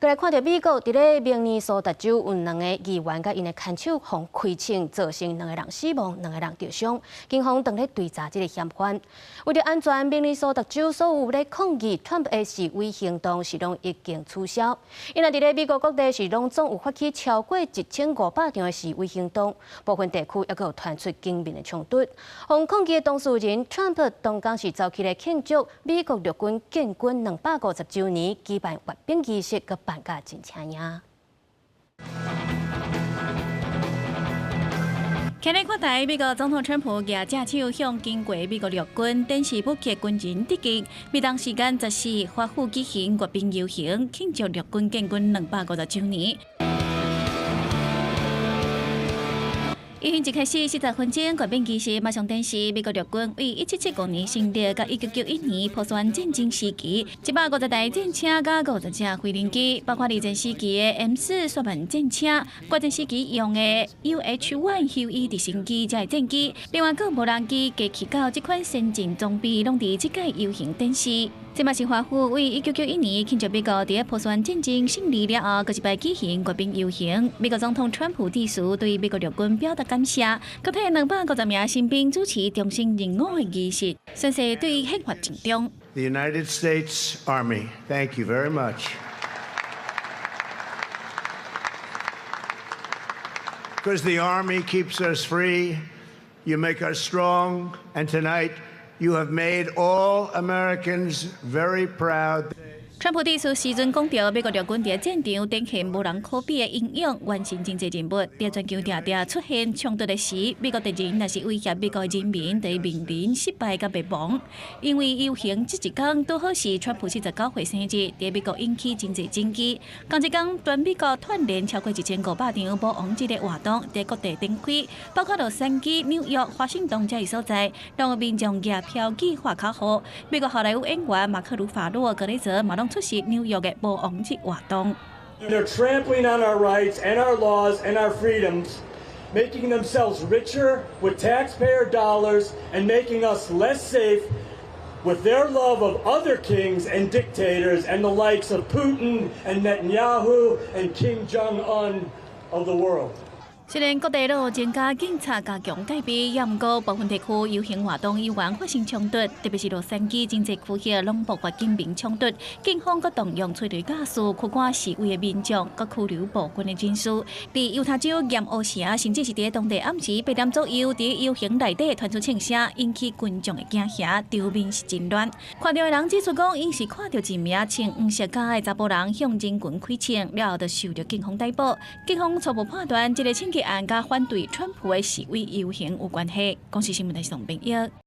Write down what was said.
过来看到美国伫咧明尼苏达州有2个议员甲因的看守互开枪，造成2个人死亡，2个人受伤。警方正咧追查这个嫌犯。为了安全，明尼苏达州所有咧抗议 Trump 的示威行动是拢已经取消。因为伫咧美国各地是拢总有发起超过1500场的示威行动，部分地区也有传出警民的冲突。互抗议的当事人 Trump 当天是走起来庆祝美国陆军建军250周年，举办阅兵仪式，佮办甲真请赢。今日看台，美国总统川普举只手向经过美国陆军电视武器军人致敬。美当时间10时，发布举行阅兵游行，庆祝陆军建军250周年。游行一开始40分钟，阅兵仪式马上展示美国陆军为1775年成立，甲1991年破酸战争时期150台战车甲50架飞行机，包括二战时期的 M4 雪曼战车、越战时期用的 UH-1 Huey 直升机才战机，另外，各无人机加起到这款先进装备，拢伫这届游行展示。这嘛是华府为1991年庆祝美国伫破酸战争胜利了后，佮一摆举行阅兵游行。美国总统川普致辞对美国陆军表达感谢，佮替250名新兵主持终身任务的仪式，宣誓对宪法尽忠。The United States Army, thank you very much. Because the Army keeps us free, you make us strong, and tonight you have made all Americans very proud. 川普致辞时阵讲到，美国陆军伫战场展现无人可比的英勇，完成真侪任务。伫全球常常出现冲突的时，美国敌人若是威胁美国人民，就会面临失败甲灭亡。因为游行这一天拄好是川普49岁生日，伫美国引起真侪争议。同一天，全美国串联超过1500场保王节的活动，伫各地展开，包括洛杉矶、纽约、华盛顿这些所在，让有民众举标语画口号。美国好莱坞演员马克·鲁法洛、格雷泽嘛拢出席纽约的保王节活动。They're trampling on our rights and our laws and our freedoms, making themselves richer with taxpayer dollars and making us less safe with their love of other kings and dictators and the likes of Putin and Netanyahu and Kim Jong-un of the world. 虽然各地都增加警察加强戒备，也毋过部分地区游行活动依然发生冲突，特别是洛杉矶真侪区域拢爆发警民冲突，警方佮动用催泪驾驶驱赶示威的民众，佮拘留暴君的人士。伫犹他州盐湖城，甚至是伫当地暗时8点左右，伫游行内底传出枪声，引起群众的惊吓，场面是真乱。看到的人指出讲，因是看到一名穿黄色甲的查甫人向人群开枪，了后就受到警方逮捕。警方初步判断，这个枪击案甲反对川普的示威游行有关系。公视新闻台是董炳耀。